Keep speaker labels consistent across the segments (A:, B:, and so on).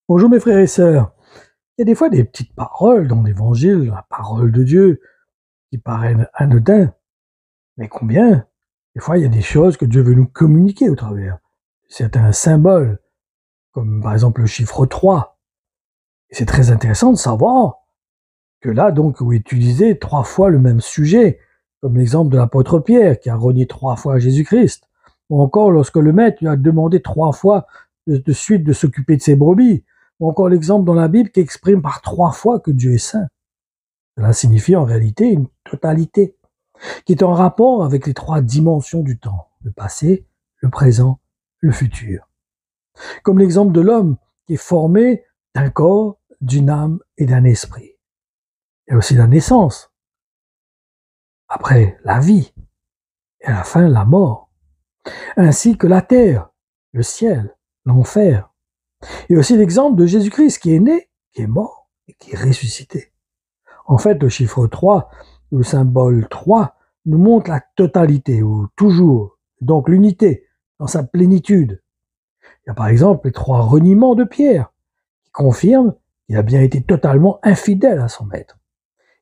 A: Bonjour mes frères et sœurs. Il y a des fois des petites paroles dans l'Évangile, la parole de Dieu, qui paraissent anodines, mais combien, des fois il y a des choses que Dieu veut nous communiquer au travers. C'est un symbole, comme par exemple le chiffre 3. Et c'est très intéressant de savoir que là, donc, où est utilisé 3 fois le même sujet, comme l'exemple de l'apôtre Pierre, qui a renié 3 fois Jésus-Christ, ou encore lorsque le maître lui a demandé 3 fois de suite de s'occuper de ses brebis, ou encore l'exemple dans la Bible qui exprime par 3 fois que Dieu est saint. Cela signifie en réalité une totalité, qui est en rapport avec les 3 dimensions du temps, le passé, le présent, le futur. Comme l'exemple de l'homme qui est formé d'un corps, d'une âme et d'un esprit. Il y a aussi la naissance, après la vie, et à la fin la mort, ainsi que la terre, le ciel, l'enfer. Et aussi l'exemple de Jésus-Christ qui est né, qui est mort et qui est ressuscité. En fait, le chiffre 3, le symbole 3, nous montre la totalité, ou toujours, donc l'unité, dans sa plénitude. Il y a par exemple les 3 reniements de Pierre, qui confirment qu'il a bien été totalement infidèle à son maître.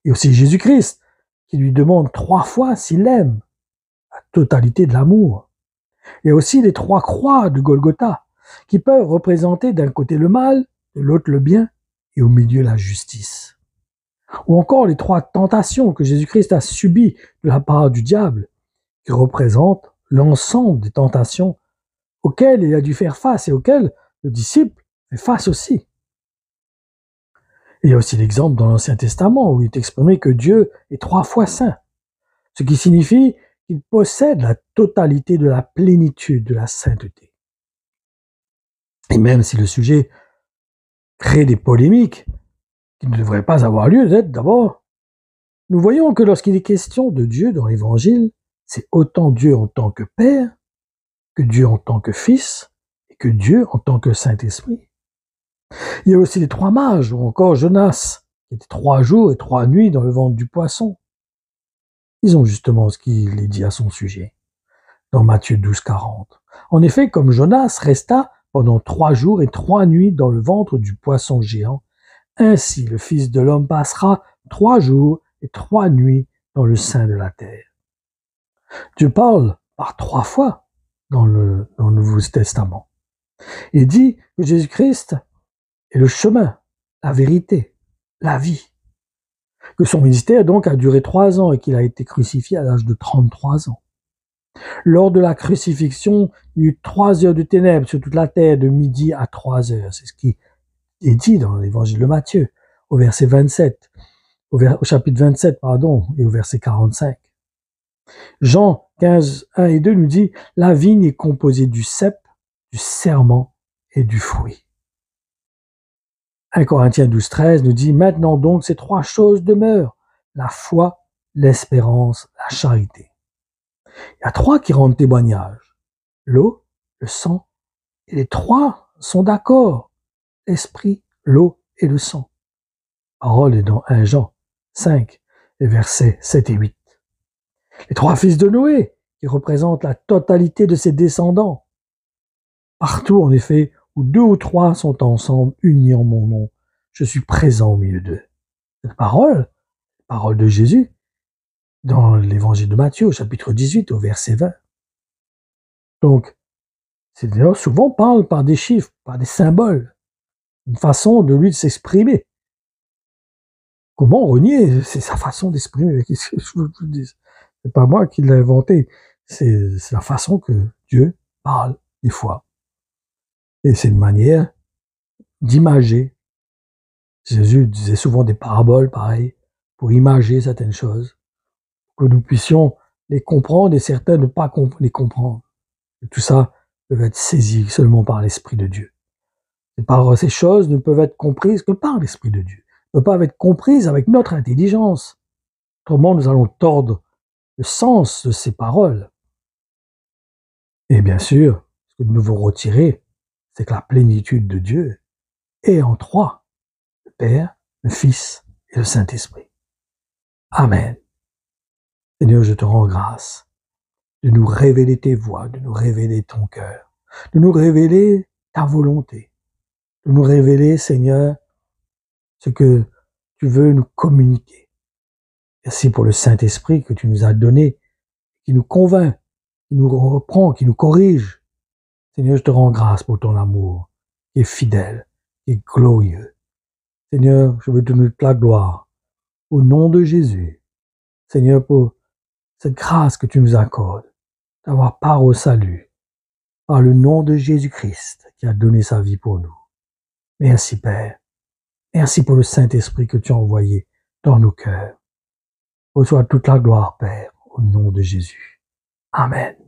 A: Et aussi Jésus-Christ, qui lui demande 3 fois s'il l'aime, la totalité de l'amour. Il y a aussi les 3 croix de Golgotha, qui peuvent représenter d'un côté le mal, de l'autre le bien, et au milieu la justice. Ou encore les 3 tentations que Jésus-Christ a subies de la part du diable, qui représentent l'ensemble des tentations auxquelles il a dû faire face et auxquelles le disciple fait face aussi. Il y a aussi l'exemple dans l'Ancien Testament où il est exprimé que Dieu est 3 fois saint, ce qui signifie qu'il possède la totalité de la plénitude de la sainteté. Et même si le sujet crée des polémiques qui ne devraient pas avoir lieu d'abord, nous voyons que lorsqu'il est question de Dieu dans l'Évangile, c'est autant Dieu en tant que Père, que Dieu en tant que Fils, et que Dieu en tant que Saint-Esprit. Il y a aussi les 3 mages, ou encore Jonas, qui était 3 jours et 3 nuits dans le ventre du poisson. Ils ont justement ce qu'il est dit à son sujet, dans Matthieu 12, 40. En effet, comme Jonas resta pendant 3 jours et 3 nuits dans le ventre du poisson géant, ainsi le Fils de l'homme passera 3 jours et 3 nuits dans le sein de la terre. Dieu parle par 3 fois dans le Nouveau Testament. Il dit que Jésus-Christ est le chemin, la vérité, la vie. Que son ministère donc a duré 3 ans et qu'il a été crucifié à l'âge de 33 ans. Lors de la crucifixion, il y eut 3 heures de ténèbres sur toute la terre, de midi à 3 heures. C'est ce qui est dit dans l'évangile de Matthieu, au verset 27, au chapitre 27, et au verset 45. Jean 15, 1 et 2 nous dit « La vigne est composée du cep, du serment et du fruit. » 1 Corinthiens 12, 13 nous dit « Maintenant donc, ces 3 choses demeurent, la foi, l'espérance, la charité. » Il y a 3 qui rendent témoignage, l'eau, le sang, et les 3 sont d'accord, l'esprit, l'eau et le sang. Parole est dans 1 Jean 5, les versets 7 et 8. Les 3 fils de Noé, qui représentent la totalité de ses descendants. Partout, en effet, où 2 ou 3 sont ensemble, unis en mon nom, je suis présent au milieu d'eux. Cette parole de Jésus, dans l'évangile de Matthieu, au chapitre 18, au verset 20. Donc, c'est d'ailleurs souvent parle par des chiffres, par des symboles, une façon de lui de s'exprimer. Comment renier? C'est sa façon d'exprimer. Qu'est-ce que je vous dis? C'est pas moi qui l'ai inventé. C'est la façon que Dieu parle, des fois. Et c'est une manière d'imager. Jésus disait souvent des paraboles, pareil, pour imager certaines choses, pour que nous puissions les comprendre et certains ne pas les comprendre. Et tout ça peut être saisi seulement par l'Esprit de Dieu. Et ces choses ne peuvent être comprises que par l'Esprit de Dieu. Ne peuvent pas être comprises avec notre intelligence. Autrement, nous allons tordre le sens de ces paroles. Et bien sûr, ce que nous devons retirer, c'est que la plénitude de Dieu est en 3, le Père, le Fils et le Saint-Esprit. Amen. Seigneur, je te rends grâce de nous révéler tes voies, de nous révéler ton cœur, de nous révéler ta volonté. de nous révéler, Seigneur, ce que tu veux nous communiquer. Merci pour le Saint-Esprit que tu nous as donné, qui nous convainc, qui nous reprend, qui nous corrige. Seigneur, je te rends grâce pour ton amour, qui est fidèle, qui est glorieux. Seigneur, je veux te donner toute la gloire, au nom de Jésus. Seigneur, pour cette grâce que tu nous accordes, d'avoir part au salut, par le nom de Jésus-Christ, qui a donné sa vie pour nous. Merci, Père. Merci pour le Saint-Esprit que tu as envoyé dans nos cœurs. Reçois toute la gloire, Père, au nom de Jésus. Amen.